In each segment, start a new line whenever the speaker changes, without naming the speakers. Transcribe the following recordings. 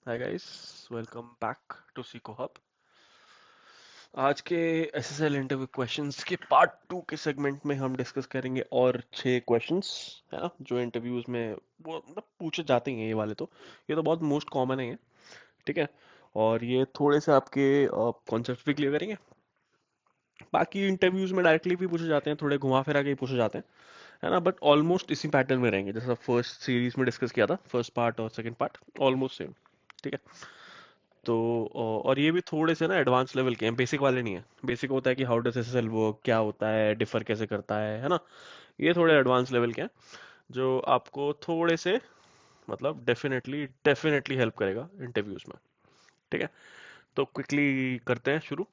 Hi guys, welcome back to Seekho hub. आज के SSL interview questions के पार्ट टू के सेगमेंट में हम डिस्कस करेंगे और 6 क्वेश्चंस है ना, जो इंटरव्यूज में वो मतलब पूछे जाते हैं। ये तो बहुत मोस्ट कॉमन है ये, ठीक है। और ये थोड़े से आपके कॉन्सेप्ट भी क्लियर करेंगे। बाकी इंटरव्यूज में डायरेक्टली भी पूछे जाते हैं, थोड़े घुमा फिरा के ही पूछे जाते हैं, है ना। बट ऑलमोस्ट इसी पैटर्न में रहेंगे जैसा फर्स्ट सीरीज में डिस्कस किया था, फर्स्ट पार्ट और सेकंड पार्ट ऑलमोस्ट सेम, ठीक है। तो और ये भी थोड़े से ना एडवांस लेवल के हैं, बेसिक वाले नहीं है। बेसिक होता है कि हाउ डज एसएसएल वर्क, क्या होता है, डिफर कैसे करता है ना। ये थोड़े एडवांस लेवल के हैं जो आपको थोड़े से मतलब डेफिनेटली डेफिनेटली हेल्प करेगा इंटरव्यूज में, ठीक है। तो क्विकली करते हैं शुरू।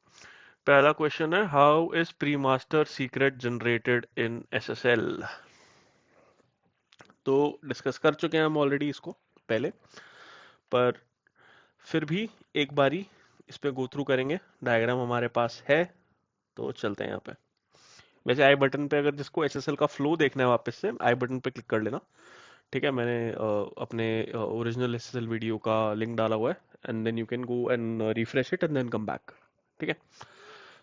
पहला क्वेश्चन है, how is pre master secret generated in SSL. तो डिस्कस कर चुके हैं हम ऑलरेडी इसको पहले, पर फिर भी एक बारी इस पे गो थ्रू करेंगे। डायग्राम हमारे पास है, तो चलते हैं यहाँ पे। वैसे आई बटन पे अगर जिसको एसएसएल का फ्लो देखना है वापस से आई बटन पे क्लिक कर लेना, ठीक है। मैंने अपने ओरिजिनल एसएसएल वीडियो का लिंक डाला हुआ है, and then you can go and refresh it and then come back, ठीक है।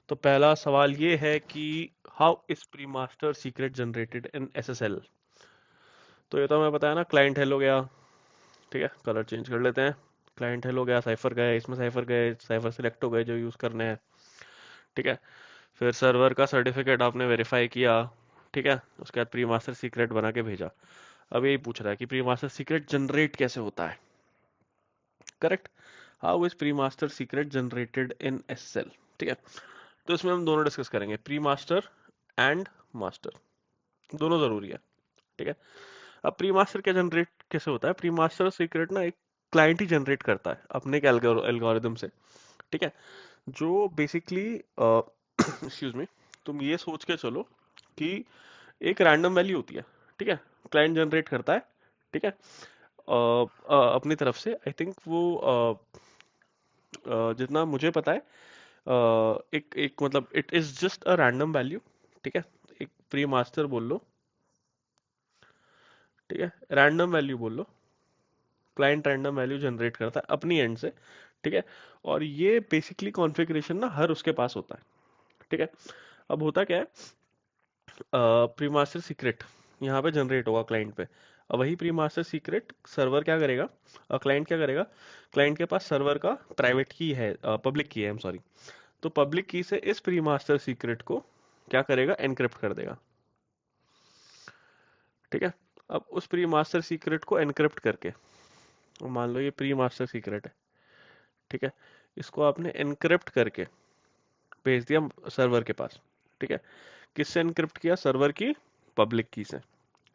तो पहला सवाल ये है कि how is pre master secret generated in SSL. तो ये तो हमें पता है ना, क्लाइंट हेलो गया, ठीक है। कलर चेंज कर लेते हैं। क्लाइंट हेलो गया, साइफर गए, इसमें साइफर गए, साइफर सिलेक्ट हो गए जो यूज करने हैं, ठीक है। फिर सर्वर का सर्टिफिकेट आपने वेरीफाई किया, ठीक है। उसके बाद प्री मास्टर सीक्रेट बना के भेजा। अब यही पूछ रहा है कि प्री मास्टर सीक्रेट जनरेट कैसे होता है, correct. How is pre master secret generated in SSL, ठीक है। तो इसमें हम दोनों डिस्कस करेंगे, प्री मास्टर एंड मास्टर, दोनों जरूरी है, ठीक है। अब प्री मास्टर क्या जनरेट कैसे होता है, प्री मास्टर सीक्रेट ना एक क्लाइंट ही जनरेट करता है अपने के एल्गोरिदम से, ठीक है। जो बेसिकली एक्सक्यूज मी, तुम ये सोच के चलो कि एक रैंडम वैल्यू होती है, ठीक है। क्लाइंट जनरेट करता है, ठीक है। अपनी तरफ से आई थिंक वो जितना मुझे पता है, एक एक मतलब it is just a random value, ठीक है। एक प्री मास्टर बोल लो, ठीक है, रैंडम वैल्यू बोल लो। क्लाइंट रैंडम वैल्यू जनरेट करता है अपनी एंड से, ठीक है। और ये बेसिकली कॉन्फ़िगरेशन ना हर उसके पास होता है, ठीक है। अब होता क्या है, प्री मास्टर सीक्रेट यहाँ पे जनरेट होगा क्लाइंट पे। अब वही प्री मास्टर सीक्रेट सर्वर क्या करेगा, क्लाइंट क्या करेगा, क्लाइंट के पास सर्वर का प्राइवेट की है, पब्लिक की है, आई एम सॉरी। तो पब्लिक की से इस प्री मास्टर सीक्रेट को क्या करेगा, एनक्रिप्ट कर देगा, ठीक है। अब उस प्री मास्टर सीक्रेट को एनक्रिप्ट करके, मान लो ये प्री मास्टर सीक्रेट है, ठीक है। इसको आपने एनक्रिप्ट करके भेज दिया सर्वर के पास, ठीक है। किससे एनक्रिप्ट किया, सर्वर की पब्लिक की से,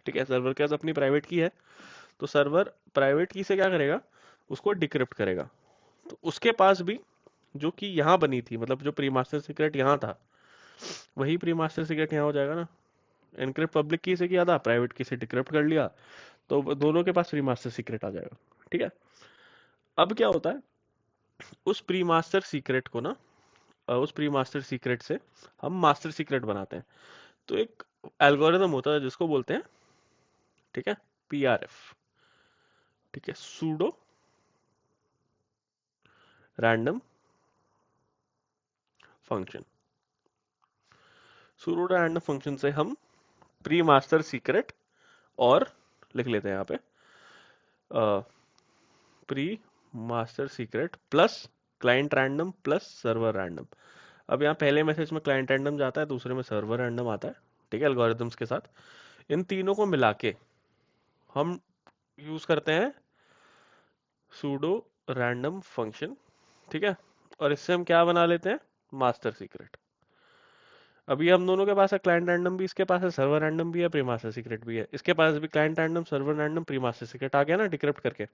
ठीक है। सर्वर के पास अपनी प्राइवेट की है, तो सर्वर प्राइवेट की से क्या करेगा, उसको डिक्रिप्ट करेगा। तो उसके पास भी जो कि यहाँ बनी थी, मतलब जो प्री मास्टर सीक्रेट यहाँ था, वही प्री मास्टर सीक्रेट यहाँ हो जाएगा ना। एनक्रिप्ट पब्लिक की से किया था, प्राइवेट की से डिक्रिप्ट कर लिया, तो दोनों के पास प्री मास्टर सीक्रेट आ जाएगा, ठीक है। अब क्या होता है, उस प्री मास्टर सीक्रेट को ना, उस प्री मास्टर सीक्रेट से हम मास्टर सीक्रेट बनाते हैं। तो एक एल्गोरिदम होता है जिसको बोलते हैं, ठीक है, पीआरएफ, ठीक है, pseudo random function. Pseudo random function से हम प्री मास्टर सीक्रेट और लिख लेते हैं यहाँ पे, pre master secret plus client random plus server random. अब यहाँ पहले मैसेज में क्लाइंट रैंडम जाता है, दूसरे में सर्वर रैंडम आता है, ठीक है, एल्गोरिदम्स के साथ। इन तीनों को मिला के हम यूज करते हैं सूडो रैंडम फंक्शन, ठीक है। और इससे हम क्या बना लेते हैं, मास्टर सीक्रेट। अभी हम दोनों के पास है, क्लाइंट रैंडम भी इसके पास है, सर्वर रैंडम भी है, प्री मास्टर सीक्रेट भी है इसके पास भी। Client random, server random, pre master secret आ गया ना डिक्रिप्ट करके।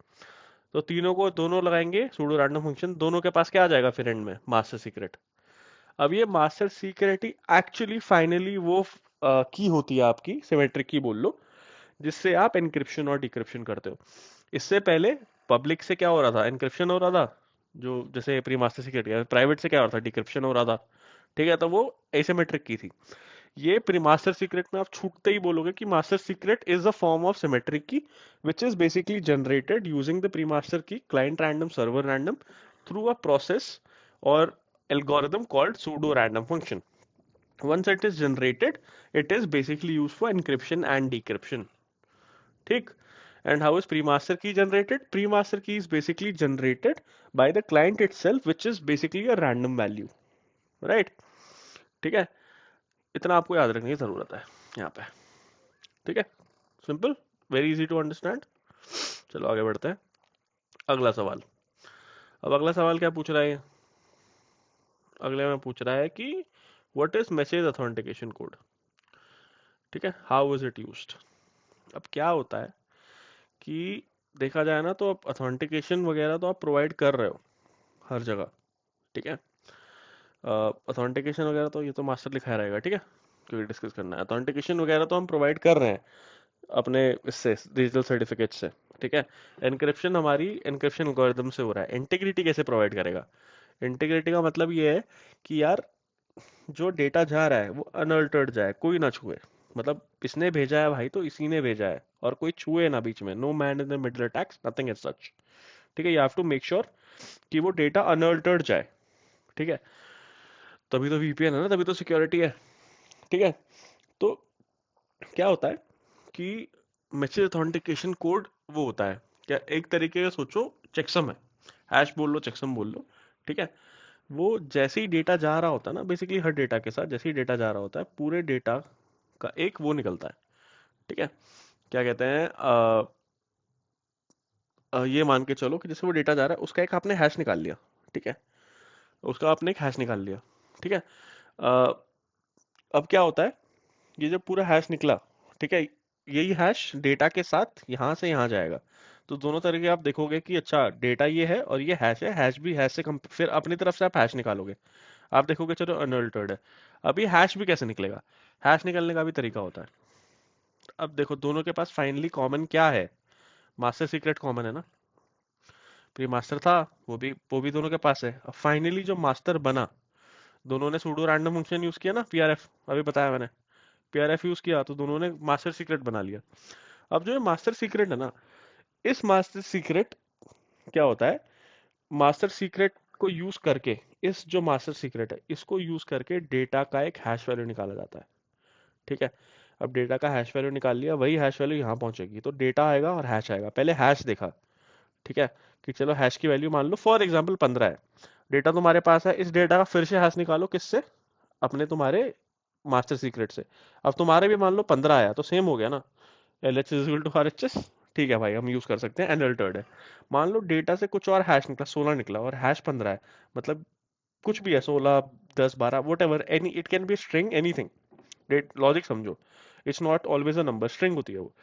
तो तीनों को दोनों लगाएंगे सूडो रैंडम फंक्शन, दोनों के पास क्या आ जाएगा फिर एंड में, मास्टर सीक्रेट। अब ये मास्टर सीक्रेट ही एक्चुअली फाइनली वो की होती है आपकी, सिमेट्रिक की बोल लो, जिससे आप एनक्रिप्शन और डिक्रिप्शन करते हो। इससे पहले पब्लिक से क्या हो रहा था, एनक्रिप्शन हो रहा था, जो जैसे प्री मास्टर सीक्रेट, प्राइवेट से क्या हो रहा था, डिक्रिप्शन हो रहा था, ठीक है। तो वो एसिमेट्रिक की थी। ये प्री मास्टर सीक्रेट में आप छूटते ही बोलोगे कि master secret is a form of symmetric key which is basically generated using the pre master key client random server random through a process और algorithm called pseudo random function. Once it is generated, it is basically used for encryption and decryption. ठीक. And how is pre-master key generated? Pre-master key is basically generated by the client itself, which is basically a random value. Right? ठीक है. इतना आपको याद रखने की जरूरत है यहाँ पे. ठीक है. Simple, very easy to understand. चलो आगे बढ़ते हैं. अगला सवाल. अब अगला सवाल क्या पूछ रहा है? अगले में पूछ रहा है कि what is message authentication code. ठीक है. How is it used. अब क्या होता है कि देखा जाए ना तो आप ऑथेंटिकेशन वगैरह तो आप प्रोवाइड कर रहे हो हर जगह. ठीक है. ऑथेंटिकेशन वगैरह तो ये तो मास्टर लिखा रहेगा. ठीक है, क्योंकि डिस्कस करना है. ऑथेंटिकेशन वगैरह तो हम प्रोवाइड कर रहे हैं अपने इससे डिजिटल सर्टिफिकेट से. ठीक है. एनक्रिप्शन हमारी एनक्रिप्शन एल्गोरिथम से हो रहा है. इंटीग्रिटी कैसे प्रोवाइड करेगा? इंटीग्रिटी का मतलब ये है कि यार जो डेटा जा रहा है वो अनअल्टर्ड जाए, कोई ना छुए. मतलब इसने भेजा है भाई तो इसी ने भेजा है और कोई छुए ना बीच में. No man in the middle attacks, nothing as such. ठीक है. You have to make sure कि वो डेटा अनअल्टर्ड जाए. ठीक है. तभी तो वीपीएन है ना, तभी तो सिक्योरिटी है. ठीक है. तो क्या होता है कि मैसेज ऑथेंटिकेशन कोड वो होता है क्या, एक तरीके का सोचो चेकसम है. हैश बोल लो, चेकसम बोल लो. ठीक है. वो जैसे ही डेटा जा रहा होता है ना, बेसिकली हर डेटा के साथ जैसे ही डेटा जा रहा होता है पूरे डेटा का एक वो निकलता है. ठीक है. क्या कहते हैं ये मान के चलो कि जैसे वो डेटा जा रहा है उसका एक आपने हैश निकाल लिया. ठीक है. उसका आपने एक हैश निकाल लिया. ठीक है. अ, अब क्या होता है, ये जब पूरा हैश निकला, ठीक है, यही हैश डेटा के साथ यहाँ से यहाँ जाएगा. तो दोनों तरीके आप देखोगे कि अच्छा डेटा ये है और ये हैश है, हैश भी हैश से कम, फिर अपनी तरफ से आप हैश निकालोगे. आप देखोगे चलो अनअल्टर्ड है. अभी हैश भी कैसे निकलेगा? हैश निकलने का भी तरीका होता है. अब देखो दोनों के पास फाइनली कॉमन क्या है? मास्टर सीक्रेट कॉमन है ना. प्री मास्टर था, वो भी दोनों के पास है. अब फाइनली जो मास्टर बना, दोनों ने सूडो रैंडम फंक्शन यूज किया ना, पीआरएफ अभी बताया मैंने. पीआरएफ यूज किया तो दोनों ने मास्टर सीक्रेट बना लिया. अब जो ये मास्टर सीक्रेट है ना, इस मास्टर सीक्रेट क्या होता है, मास्टर सीक्रेट को यूज करके, इस जो मास्टर सीक्रेट है इसको यूज करके डेटा का एक हैश वैल्यू निकाला जाता है. ठीक है. अब डेटा का हैश वैल्यू निकाल लिया, वही हैश वैल्यू यहाँ पहुंचेगी तो डेटा आएगा और हैश आएगा. पहले हैश देखा. ठीक है. कि चलो हैश की वैल्यू मान लो फॉर एग्जांपल 15 है. डेटा तुम्हारे पास है, इस डेटा का फिर से हैश निकालो. किससे? अपने तुम्हारे मास्टर सीक्रेट से. अब तुम्हारे भी मान लो 15 आया तो सेम हो गया ना, L H is equal to R H S. ठीक है भाई, हम यूज कर सकते हैं. अनअल्टर्ड है. मान लो डेटा से कुछ और हैश निकला, 16 निकला और हैश 15 है. मतलब कुछ भी है, 16 10 12 whatever, any it can be string anything. That logic समझो. It's not always a number, string होती है वो.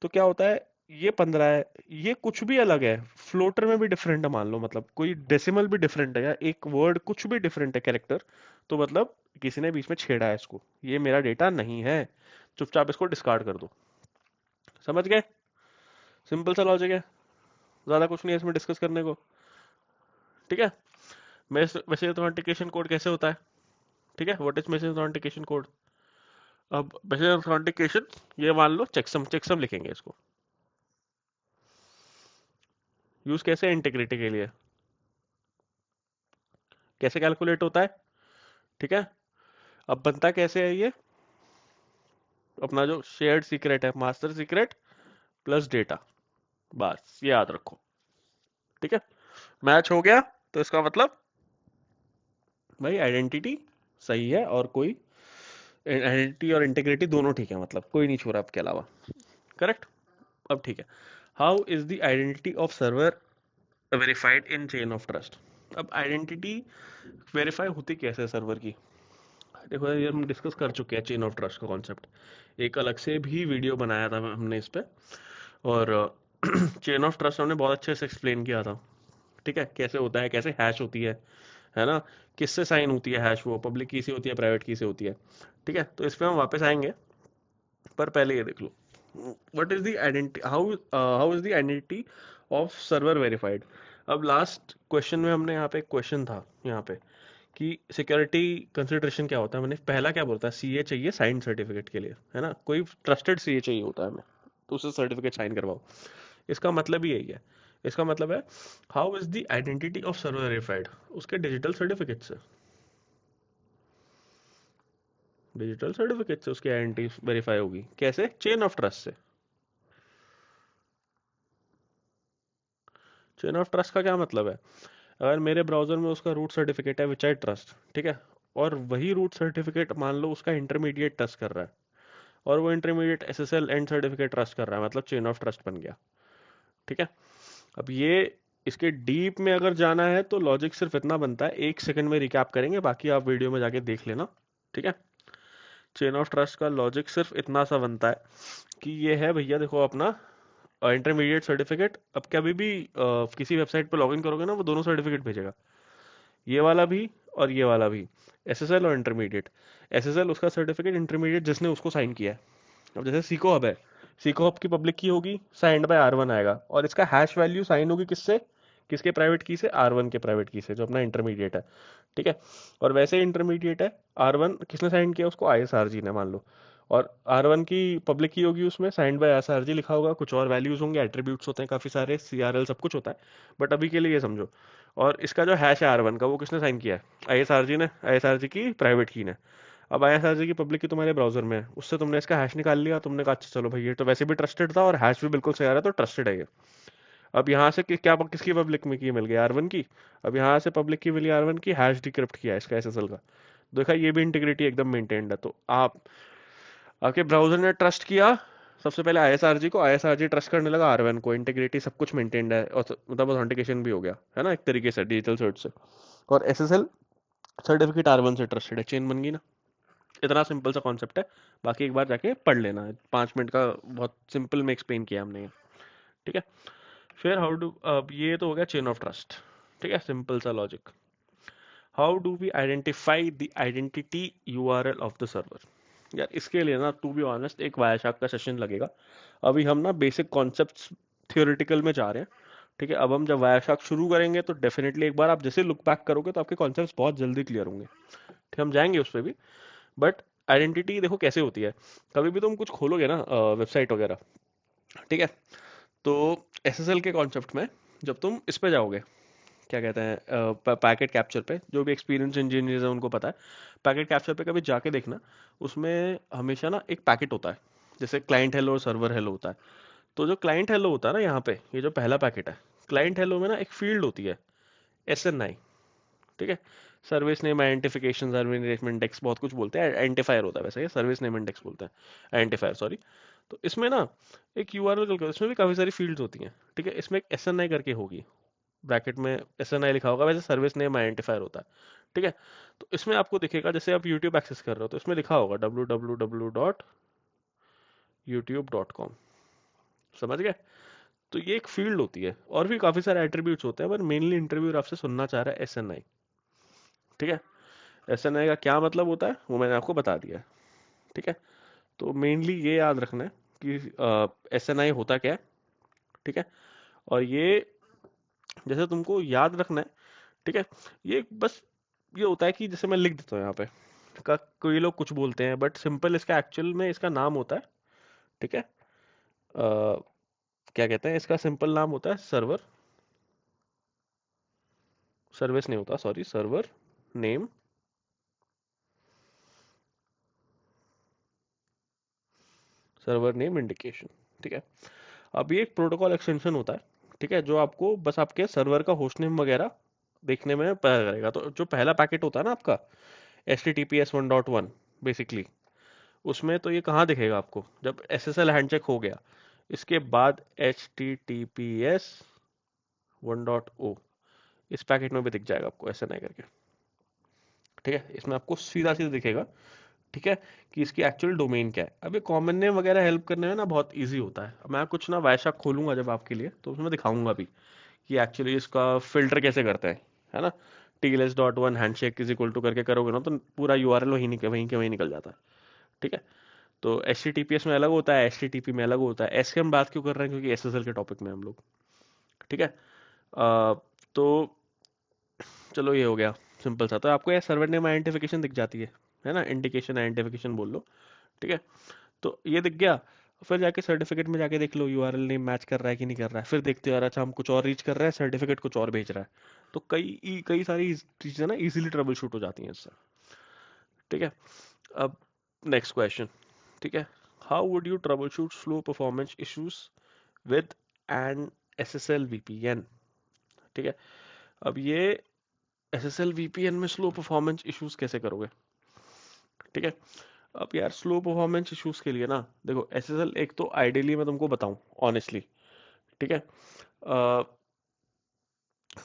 तो क्या होता है, ये 15 है, ये कुछ भी अलग है, फ्लोटर में भी डिफरेंट है मान लो, मतलब कोई डेसिमल भी डिफरेंट है या एक वर्ड कुछ भी डिफरेंट है, कैरेक्टर, तो मतलब किसी ने बीच में छेड़ा है इसको, ये मेरा डेटा नहीं है, चुपचाप इसको डिस्कार्ड कर दो. समझ गए? सिंपल सा लॉजिक है, ज्यादा कुछ नहीं है इसमें डिस्कस करने को. ठीक है. मैसेज ऑथेंटिकेशन कोड कैसे होता है? ठीक है. What is message authentication code? अब मैसेज ऑथेंटिकेशन, ये मान लो चेकसम, चेकसम लिखेंगे इसको. यूज कैसे? इंटीग्रिटी के लिए. कैसे कैलकुलेट होता है? ठीक है. अब बनता कैसे है ये? अपना जो शेयर्ड सीक्रेट है, मास्टर सीक्रेट प्लस डेटा, बस ये याद रखो. ठीक है. मैच हो गया तो इसका मतलब भाई आइडेंटिटी सही है और कोई, आइडेंटिटी और इंटीग्रिटी दोनों ठीक है, मतलब कोई नहीं छू रहा आपके अलावा. करेक्ट. अब ठीक है. How is the identity of server verified in chain of trust? अब आइडेंटिटी वेरीफाई होती कैसे है सर्वर की? देखो ये हम डिस्कस कर चुके हैं चेन ऑफ ट्रस्ट का कॉन्सेप्ट. एक अलग से भी वीडियो बनाया था हमने इस पे. और चेन ऑफ ट्रस्ट हमने बहुत अच्छे से एक्सप्लेन किया था. ठीक है. कैसे होता है, कैसे हैश होती है ना, किससे साइन होती है हैश, वो पब्लिक की से होती है, प्राइवेट की से होती है. ठीक है. तो इस पे हम वापस आएंगे, पर पहले ये देख लो. What is the identity, how is the identity of server verified? अब लास्ट क्वेश्चन में हमने यहाँ पे एक क्वेश्चन था यहाँ पे कि सिक्योरिटी कंसिडरेशन क्या होता है, मैंने पहला क्या बोलता है, सीए चाहिए साइन सर्टिफिकेट के लिए, है ना, कोई ट्रस्टेड सीए चाहिए होता है हमें, तो उससे सर्टिफिकेट साइन करवाओ। इसका मतलब ही यही है। इसका मतलब है how is the identity of server verified, उसके डिजिटल सर्टिफिकेट से, डिजिटल सर्टिफिकेट से उसकी आइडेंटिटी वेरीफाई होगी। कैसे? चेन ऑफ ट्रस्ट से। चेन ऑफ ट्रस्ट का क्या मतलब है? अगर मेरे ब्राउजर में उसका रूट सर्टिफिकेट है विच आई ट्रस्ट, ठीक है, और वही रूट सर्टिफिकेट मान लो उसका इंटरमीडिएट ट्रस्ट कर रहा है, और वो intermediate SSL and certificate trust कर रहा है, मतलब चेन ऑफ ट्रस्ट बन गया। ठीक है। अब ये इसके डीप में अगर जाना है तो लॉजिक सिर्फ इतना बनता है, 1 सेकंड में रिकैप करेंगे, बाकी आप वीडियो में जाके देख लेना। ठीक है। चेन ऑफ ट्रस्ट का लॉजिक सिर्फ इतना सा बनता है कि ये है भैया, देखो अपना इंटरमीडिएट सर्टिफिकेट, अब कभी भी किसी वेबसाइट पर लॉगिन करोगे ना, वो दोनों सर्टिफिकेट भेजेगा, ये वाला भी और ये वाला भी, एसएसएल और इंटरमीडिएट। एसएसएल उसका सर्टिफिकेट, इंटरमीडिएट जिसने उसको साइन किया है। अब जैसे सीको हब है, सीको हब की पब्लिक की होगी, साइंड बाय R1 आएगा, और इसका हैश वैल्यू साइन होगी किससे, किसके प्राइवेट की से, R1 के प्राइवेट की से, जो अपना इंटरमीडिएट है। ठीक है। और वैसे इंटरमीडिएट है, R1 किसने साइन किया उसको, ISRG ने मान लो, और R1 की पब्लिक की होगी, उसमें साइंड बाय ISRG लिखा होगा, कुछ और वैल्यूज होंगे, एट्रीब्यूट्स होते हैं काफी सारे, CRL सब कुछ होता है, बट अभी के लिए ये समझो। और इसका जो हैश है R1 का, वो किसने साइन किया है, ISRG ने, ISRG की प्राइवेट की ने। अब ISRG की पब्लिक की तुम्हारे ब्राउजर में है, उससे तुमने इसका हैश निकाल लिया, तुमने कहा अच्छा चलो भाई ये तो वैसे भी ट्रस्टेड था और हैश भी बिल्कुल सही आ रहा है, तो ट्रस्टेड है ये। अब यहाँ से क्या किसकी पब्लिक में की मिल गई, R1 की। अब यहाँ से पब्लिक की मिली R1 की, हैश डिक्रिप्ट किया है इसका एसएसएल का, देखा ये भी इंटीग्रिटी एकदम मेंटेन्ड है। तो आप, आपके ब्राउजर ने ट्रस्ट किया सबसे पहले ISRG को, ISRG ट्रस्ट करने लगा R1 को, इंटीग्रिटी सब कुछ मेंटेन्ड है, और मतलब ऑथेंटिकेशन भी हो गया है ना एक तरीके से डिजिटल सर्च से, और एसएसएल सर्टिफिकेट R1 से ट्रस्टेड है, चेन बन गई ना। इतना सिंपल सा कॉन्सेप्ट है, बाकी एक बार जाके पढ़ लेना है, 5 मिनट का बहुत सिंपल में एक्सप्लेन किया हमने ये। ठीक है। फिर हाउ डू, अब ये तो हो गया चेन ऑफ ट्रस्ट। ठीक है, सिंपल सा logic. How do we identify the identity URL of the server. यार इसके लिए ना, टू बी ऑनेस्ट, एक वायाशाक का सेशन लगेगा। अभी हम ना बेसिक कॉन्सेप्ट्स थियोरेटिकल में जा रहे हैं। ठीक है, अब हम जब वायाशाक शुरू करेंगे तो डेफिनेटली एक बार आप जैसे लुक बैक करोगे तो आपके कॉन्सेप्ट्स बहुत जल्दी क्लियर होंगे। ठीक है, हम जाएंगे उस पर भी। बट आइडेंटिटी देखो कैसे होती है, कभी भी तुम कुछ खोलोगे ना वेबसाइट वगैरह, ठीक है, तो SSL के कॉन्सेप्ट में जब तुम इस पे जाओगे, क्या कहते हैं, पैकेट कैप्चर पे, जो भी एक्सपीरियंस इंजीनियर्स हैं उनको पता है, पैकेट कैप्चर पे कभी जाके देखना, उसमें हमेशा ना एक पैकेट होता है, जैसे क्लाइंट हेलो और सर्वर हेलो होता है। तो जो क्लाइंट हेलो होता है ना, यहाँ पे ये जो पहला पैकेट है, क्लाइंट हेलो में ना एक फील्ड होती है, SNI। ठीक है, service name identification, service name index, बहुत कुछ बोलते हैं, आइडेंटिफायर होता है वैसे, ये सर्विस नेम इंडेक्स बोलते हैं, आइडेंटिफायर सॉरी। तो इसमें ना एक URL, इसमें भी काफी सारी फील्ड्स होती हैं। ठीक है, इसमें एक SNI करके होगी, ब्रैकेट में SNI लिखा होगा, वैसे सर्विस नेम आइडेंटिफायर होता है। ठीक है, तो इसमें आपको दिखेगा, जैसे आप यूट्यूब एक्सेस कर रहे हो तो इसमें लिखा होगा www.youtube.com, समझ गए। तो ये एक फील्ड होती है, और भी काफी सारे एट्रीब्यूट्स होते हैं, पर मेनली इंटरव्यूअर आपसे सुनना चाह रहा है SNI। ठीक है, SNI का क्या मतलब होता है वो मैंने आपको बता दिया है। ठीक है, तो मेनली ये याद रखना है कि SNI होता क्या है। ठीक है, और ये जैसे तुमको याद रखना है, ठीक है, ये बस ये होता है कि जैसे मैं लिख देता हूँ यहाँ पे, का कोई लोग कुछ बोलते हैं, बट सिंपल इसका एक्चुअल में इसका नाम होता है। ठीक है, क्या कहते हैं, इसका सिंपल नाम होता है सर्वर, सर्विस नहीं होता, sorry, server name, server name indication. ठीक है, अब ये एक प्रोटोकॉल एक्सटेंशन होता है। ठीक है, जो आपको बस आपके सर्वर का होस्ट नेम वगैरह देखने में पता करेगा। तो जो पहला पैकेट होता है ना आपका, HTTPS 1.1 बेसिकली, उसमें तो ये कहाँ दिखेगा आपको, जब SSL हैंडशेक हो गया, इसके बाद HTTPS 1.0 इस पैकेट में भी दिख जाएगा आपको SNI करके। ठीक है, इसमें आपको सीधा सीधा दिखेगा। ठीक है, कि इसकी एक्चुअल डोमेन क्या है। अब ये कॉमन नेम वगैरह हेल्प करने में ना बहुत इजी होता है। अब मैं कुछ ना वैसा खोलूंगा जब आपके लिए, तो उसमें दिखाऊंगा भी कि एक्चुअली इसका फिल्टर कैसे करते हैं, है ना। TLS.1 handshake is equal to करके करोगे ना, तो पूरा URL वहीं के वहीं निकल जाता है। ठीक है, तो HTTPS में अलग होता है, HTTP में अलग होता है, एस की हम बात क्यों कर रहे हैं, क्योंकि SSL के टॉपिक में हम लोग। ठीक है, तो चलो ये हो गया सिंपल सा। तो आपको यार सर्वर नेम आइडेंटिफिकेशन दिख जाती है ना, इंडिकेशन आइडेंटिफिकेशन बोल लो, ठीक है। तो ये दिख गया, फिर जाके सर्टिफिकेट में जाके देख लो यूआरएल नेम मैच कर रहा है कि नहीं कर रहा है। फिर देखते हो यार अच्छा हम कुछ और रीच कर रहे हैं, सर्टिफिकेट कुछ और भेज रहा है। तो कई सारी चीजें ना इजीली ट्रबल शूट हो जाती हैं इससे, ठीक है। अब नेक्स्ट क्वेश्चन, ठीक है, how would you troubleshoot slow performance issues with an SSL VPN, ठीक है। अब ये SSL VPN में स्लो परफॉर्मेंस इश्यूज कैसे करोगे, ठीक है। अब यार स्लो परफॉर्मेंस इश्यूज के लिए ना देखो, SSL एक तो आइडियली मैं तुमको बताऊं ऑनेस्टली, ठीक है,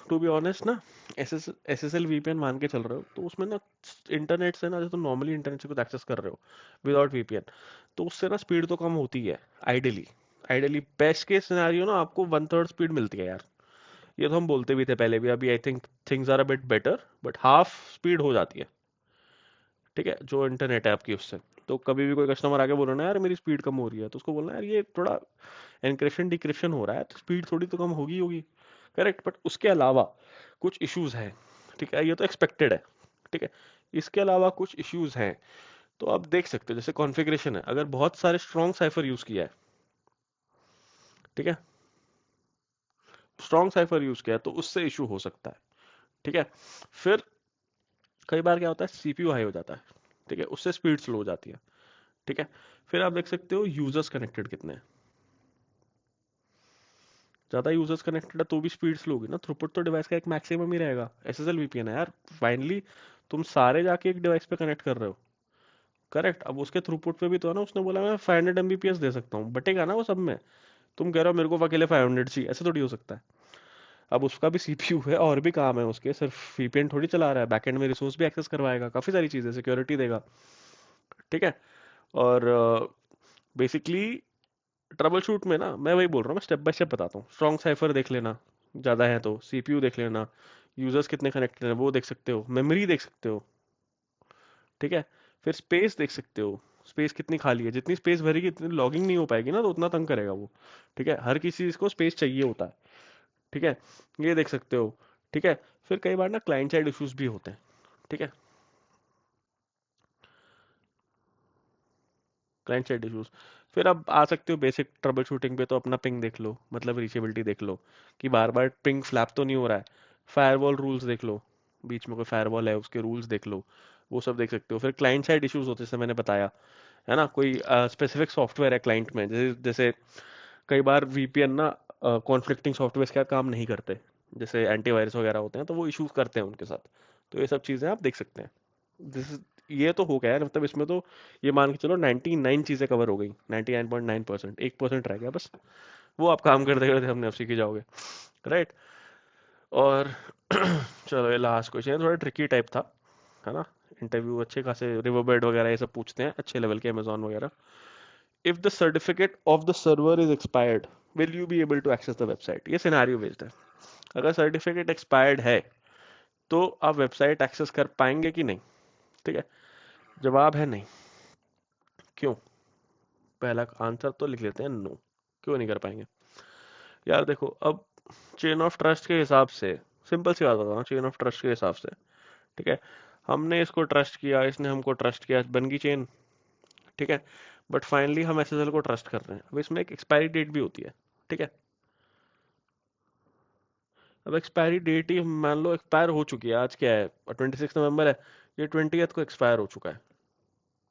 टू बी ऑनेस्ट ना, SSL VPN मान के चल रहे हो तो उसमें ना इंटरनेट से ना, जैसे तुम नॉर्मली इंटरनेट से कुछ एक्सेस कर रहे हो विदाउट VPN, तो उससे ना स्पीड तो कम होती है ideally. Ideally best case scenario ना आपको 1/3 स्पीड मिलती है यार। ये तो हम बोलते भी थे पहले भी, अभी I think things are a bit better, but half speed हो जाती है, ठीक है, जो इंटरनेट है आपकी उससे। तो कभी भी कोई कस्टमर आके बोल रहा ना यार मेरी स्पीड कम हो रही है, तो उसको बोलना यार ये थोड़ा एनक्रिप्शन डिक्रिप्शन हो रहा है, तो स्पीड थोड़ी तो कम होगी होगी, करेक्ट। बट उसके अलावा कुछ इश्यूज हैं, ठीक है, ये तो एक्सपेक्टेड है, ठीक है। इसके अलावा कुछ इश्यूज हैं, तो आप देख सकते हो जैसे कॉन्फ़िगरेशन है, अगर बहुत सारे स्ट्रॉन्ग साइफर यूज किया है, ठीक है, स्ट्रॉन्ग साइफर यूज किया है तो उससे इशू हो सकता है, ठीक है। फिर कई बार क्या होता है CPU हाई हो जाता है, ठीक है, उससे स्पीड स्लो हो जाती है, ठीक है। फिर आप देख सकते हो यूजर्स कनेक्टेड कितने हैं, ज्यादा यूजर्स कनेक्टेड है तो भी स्पीड स्लो होगी ना, थ्रूपुट तो डिवाइस का एक मैक्सिमम ही रहेगा। SSL VPN है यार, फाइनली तुम सारे जाके एक डिवाइस पे कनेक्ट कर रहे हो, करेक्ट। अब उसके थ्रूपुट पे भी तो है ना, उसने बोला मैं 500 Mbps दे सकता हूँ, बटेगा ना वो सब में। तुम कह रहे हो मेरे को अकेले 500 चाहिए, ऐसे थोड़ी हो सकता है। अब उसका भी CPU है और भी काम है उसके, सिर्फ VPN थोड़ी चला रहा है, बैकएंड में रिसोर्स भी एक्सेस करवाएगा, काफी सारी चीजें, सिक्योरिटी देगा, ठीक है। और बेसिकली ट्रबल शूट में ना मैं वही बोल रहा हूँ, मैं स्टेप बाय स्टेप बताता हूँ। स्ट्रॉन्ग साइफर देख लेना, ज़्यादा है तो CPU देख लेना, यूजर्स कितने कनेक्टेड हैं वो देख सकते हो, मेमोरी देख सकते हो, ठीक है। फिर स्पेस देख सकते हो, स्पेस कितनी खाली है, जितनी स्पेस भरेगी इतनी लॉगिंग नहीं हो पाएगी ना, तो उतना तंग करेगा वो, ठीक है। हर किसी चीज़ को स्पेस चाहिए होता है, ठीक है, ये देख सकते हो, ठीक है। फिर कई बार ना क्लाइंट साइड इश्यूज भी होते हैं, ठीक है, क्लाइंट साइड इश्यूज। फिर अब आ सकते हो बेसिक ट्रबल शूटिंग पे, तो अपना पिंग देख लो, मतलब रीचेबिलिटी देख लो कि बार बार पिंग फ्लैप तो नहीं हो रहा है। फायरवॉल रूल्स देख लो, बीच में कोई फायरवॉल है उसके रूल्स देख लो, वो सब देख सकते हो। फिर क्लाइंट साइड इश्यूज होते हैं, जैसे मैंने बताया, है ना, कोई स्पेसिफिक सॉफ्टवेयर है क्लाइंट में, जैसे जैसे कई बार VPN ना कॉन्फ्लिक्टिंग सॉफ्टवेयर के साथ काम नहीं करते, जैसे एंटीवायरस वगैरह होते हैं, तो वो इश्यूज करते हैं उनके साथ। तो ये सब चीज़ें आप देख सकते हैं। दिस इज, ये तो हो गया है, मतलब इसमें तो ये मान के चलो 99 चीजें कवर हो गई, 99.9%, 1% रह गया बस, वो आप काम करते करते हमने अब सीख ही जाओगे, राइट। और चलो ये लास्ट क्वेश्चन थोड़ा ट्रिकी टाइप था, है ना। इंटरव्यू अच्छे खासे रिवरबेड वगैरह ये सब पूछते हैं, अच्छे लेवल के अमेजोन वगैरह। If the certificate of the server is expired, will you be able to access the website. ये सिनेरियो बेस्ड है, अगर सर्टिफिकेट एक्सपायर्ड है तो आप वेबसाइट एक्सेस कर पाएंगे कि नहीं, ठीक है। जवाब है नहीं। क्यों? पहला आंसर तो लिख लेते हैं नो, क्यों नहीं कर पाएंगे। यार देखो, अब चेन ऑफ ट्रस्ट के हिसाब से, सिंपल सी बात बता रहा हूँ, चेन ऑफ ट्रस्ट के हिसाब से, ठीक है, हमने इसको ट्रस्ट किया, इसने हमको ट्रस्ट किया, बन गई चेन, ठीक है। बट फाइनली हम SSL को ट्रस्ट कर रहे हैं, अब इसमें एक एक्सपायरी डेट भी होती है, ठीक है। अब एक्सपायरी डेट ही मान लो एक्सपायर हो चुकी है, आज क्या है, 26 नवंबर है, ये 20th को एक्सपायर हो चुका है,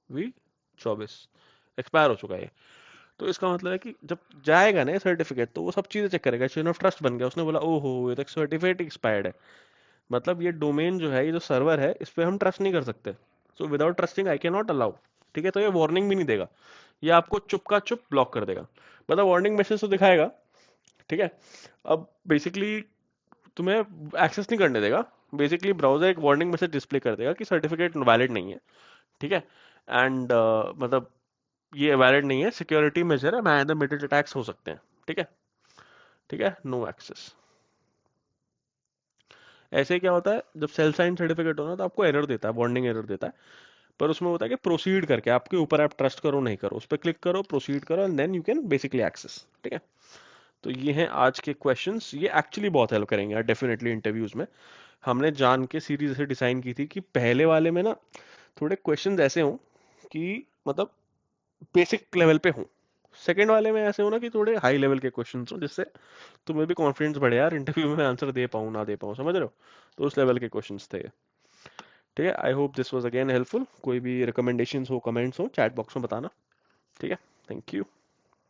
वी 24 एक्सपायर हो चुका है। तो इसका मतलब है कि जब जाएगा ना सर्टिफिकेट, तो वो सब चीजें चेक करेगा, चेन ऑफ ट्रस्ट बन गया, उसने बोला ओहो ये तो सर्टिफिकेट एक्सपायर्ड है, मतलब ये डोमेन जो है, ये जो सर्वर है, इस पे हम ट्रस्ट नहीं कर सकते, so without trusting I can not allow, ठीक है। तो ये वार्निंग भी नहीं देगा, ये आपको चुप का चुप ब्लॉक कर देगा, मतलब वार्निंग मैसेज तो दिखाएगा, ठीक है। अब बेसिकली तुम्हें एक्सेस नहीं करने देगा, बेसिकली ब्राउजर एक वार्निंग मैसेज डिस्प्ले कर देगा कि सर्टिफिकेट वैलिड नहीं है, ठीक है। एंड मतलब ये वैलिड नहीं है, सिक्योरिटी मेजर है, मैन द मिडिल अटैक्स हो सकते हैं, ठीक है, ठीक है, नो एक्सेस। ऐसे क्या होता है जब सेल साइन सर्टिफिकेट होना, तो आपको एरर देता है, वार्निंग एरर देता है, पर उसमें होता है कि प्रोसीड करके आपके ऊपर, आप ट्रस्ट करो नहीं करो, उस पर क्लिक करो, प्रोसीड करो, and then you can basically access, ठीक है। तो ये हैं आज के क्वेश्चंस। ये एक्चुअली बहुत हेल्प करेंगे यार डेफिनेटली इंटरव्यूज में। हमने जान के सीरीज ऐसे डिजाइन की थी कि पहले वाले में ना थोड़े क्वेश्चंस ऐसे हों कि मतलब बेसिक लेवल पे हों, सेकंड वाले में ऐसे हो ना कि थोड़े हाई लेवल के क्वेश्चंस हों, जिससे तुम्हें भी कॉन्फिडेंस बढ़े यार इंटरव्यू में आंसर दे पाऊँ ना दे पाऊँ, समझ रहे हो। तो उस लेवल के क्वेश्चंस थे। ठीक है, I hope this was again helpful. कोई भी रिकमेंडेशंस हो, कमेंट्स हो, चैट बॉक्स में बताना। ठीक है, थैंक यू।